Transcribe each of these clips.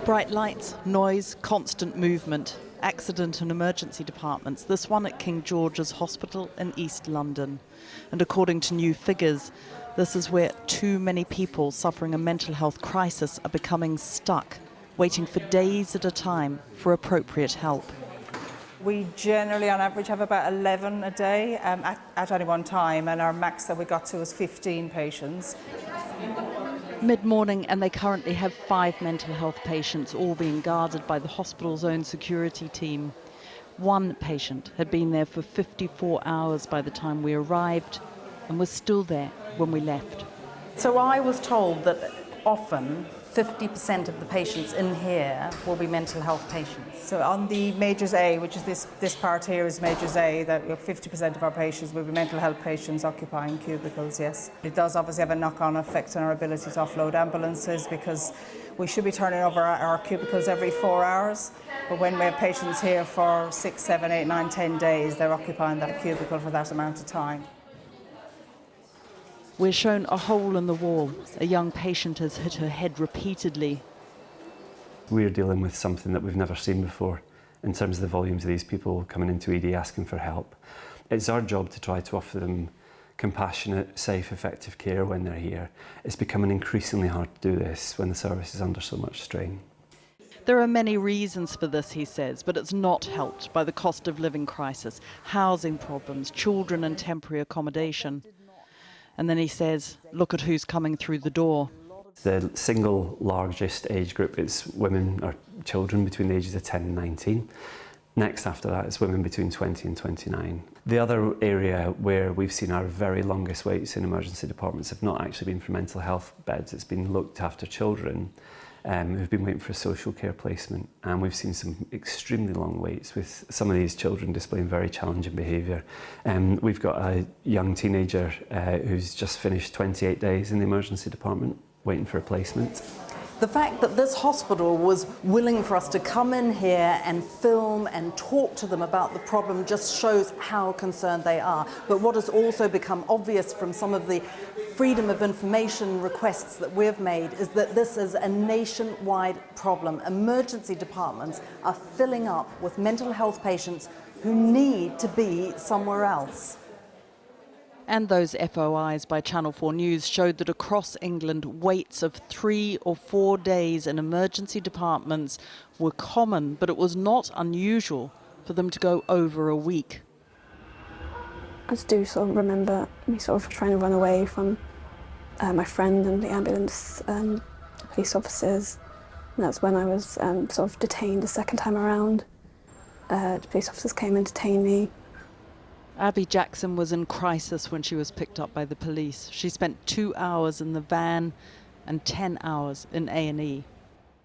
Bright lights, noise, constant movement. Accident and emergency departments, this one at King George's Hospital in East London. And according to new figures, this is where too many people suffering a mental health crisis are becoming stuck, waiting for days at a time for appropriate help. We generally, on average, have about 11 a day at any one time, and our max that we got to was 15 patients. Mid-morning, and they currently have 5 mental health patients, all being guarded by the hospital's own security team. One patient had been there for 54 hours by the time we arrived and was still there when we left. So I was told that often 50% of the patients in here will be mental health patients. So on the Majors A, which is this part here is Majors A, that 50% of our patients will be mental health patients occupying cubicles, yes. It does obviously have a knock-on effect on our ability to offload ambulances because we should be turning over our cubicles every 4 hours, but when we have patients here for 6, 7, 8, 9, 10 days, they're occupying that cubicle for that amount of time. We're shown a hole in the wall. A young patient has hit her head repeatedly. We're dealing with something that we've never seen before in terms of the volumes of these people coming into ED asking for help. It's our job to try to offer them compassionate, safe, effective care when they're here. It's becoming increasingly hard to do this when the service is under so much strain. There are many reasons for this, he says, but it's not helped by the cost of living crisis, housing problems, children and temporary accommodation. And then he says, look at who's coming through the door. The single largest age group is women or children between the ages of 10 and 19. Next after that is women between 20 and 29. The other area where we've seen our very longest waits in emergency departments have not actually been for mental health beds, it's been looked after children who've been waiting for social care placement, and we've seen some extremely long waits with some of these children displaying very challenging behaviour. We've got a young teenager who's just finished 28 days in the emergency department waiting for a placement. The fact that this hospital was willing for us to come in here and film and talk to them about the problem just shows how concerned they are. But what has also become obvious from some of the freedom of information requests that we've made is that this is a nationwide problem. Emergency departments are filling up with mental health patients who need to be somewhere else. And those FOIs by Channel 4 News showed that across England, waits of 3 or 4 days in emergency departments were common, but it was not unusual for them to go over a week. I just do sort of remember me sort of trying to run away from my friend and the ambulance police officers. And that's when I was sort of detained the second time around. The police officers came and detained me. Abby Jackson was in crisis when she was picked up by the police. She spent 2 hours in the van and 10 hours in A&E.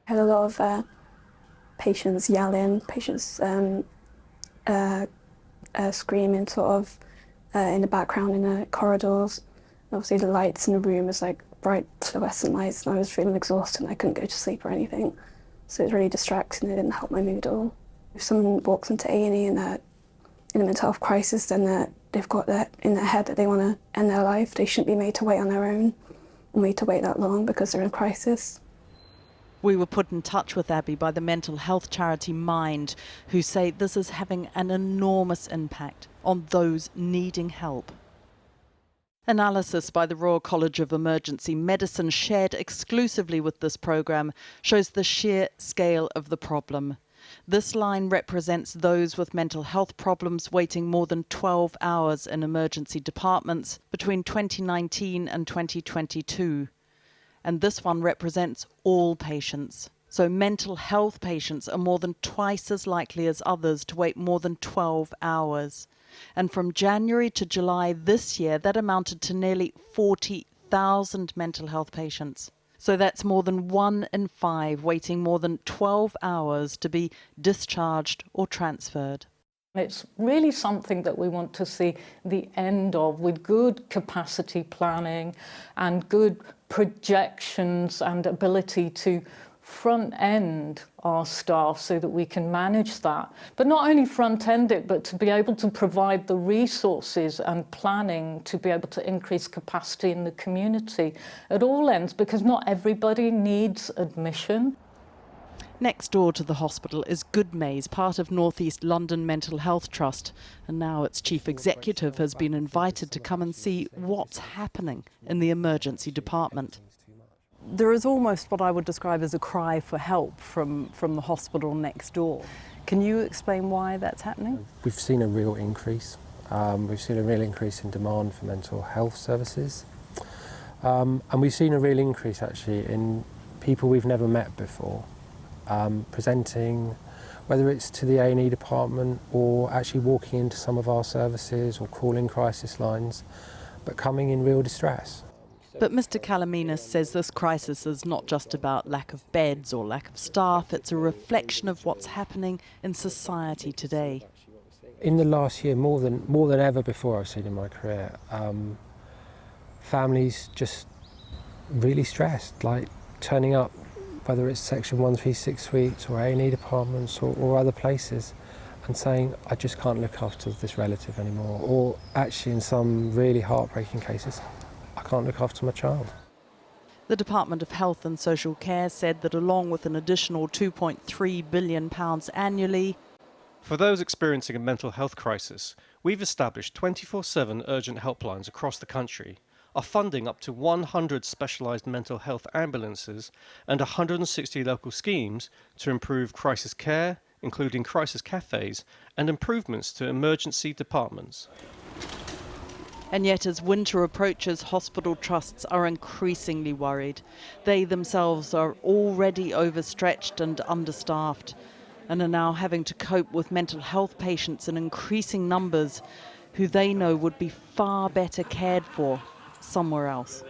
I had a lot of patients yelling, patients screaming sort of in the background in the corridors. Obviously the lights in the room was like bright fluorescent lights, and I was feeling exhausted and I couldn't go to sleep or anything. So it was really distracting, it didn't help my mood at all. If someone walks into A&E and they're in a mental health crisis, then they've got that in their head that they want to end their life. They shouldn't be made to wait on their own and made to wait that long because they're in crisis. We were put in touch with Abby by the mental health charity Mind, who say this is having an enormous impact on those needing help. Analysis by the Royal College of Emergency Medicine, shared exclusively with this programme, shows the sheer scale of the problem. This line represents those with mental health problems waiting more than 12 hours in emergency departments between 2019 and 2022. And this one represents all patients. So mental health patients are more than twice as likely as others to wait more than 12 hours. And from January to July this year, that amounted to nearly 40,000 mental health patients. So that's more than 1 in 5 waiting more than 12 hours to be discharged or transferred. It's really something that we want to see the end of, with good capacity planning and good projections and ability to front end our staff so that we can manage that. But not only front end it, but to be able to provide the resources and planning to be able to increase capacity in the community at all ends, because not everybody needs admission. Next door to the hospital is Goodmays, part of North East London Mental Health Trust, and now its chief executive has been invited to come and see what's happening in the emergency department. There is almost what I would describe as a cry for help from the hospital next door. Can you explain why that's happening? We've seen a real increase. We've seen a real increase in demand for mental health services. And we've seen a real increase actually in people we've never met before, presenting, whether it's to the A&E department or actually walking into some of our services or calling crisis lines, but coming in real distress. But Mr. Kalaminas says this crisis is not just about lack of beds or lack of staff, it's a reflection of what's happening in society today. In the last year, more than ever before I've seen in my career, families just really stressed, like turning up, whether it's Section 136 suites or A&E departments or other places, and saying, I just can't look after this relative anymore. Or actually, in some really heartbreaking cases, I can't look after my child. The Department of Health and Social Care said that along with an additional £2.3 billion annually, for those experiencing a mental health crisis, we've established 24/7 urgent helplines across the country, are funding up to 100 specialised mental health ambulances and 160 local schemes to improve crisis care, including crisis cafes, and improvements to emergency departments. And yet as winter approaches, hospital trusts are increasingly worried. They themselves are already overstretched and understaffed and are now having to cope with mental health patients in increasing numbers who they know would be far better cared for somewhere else.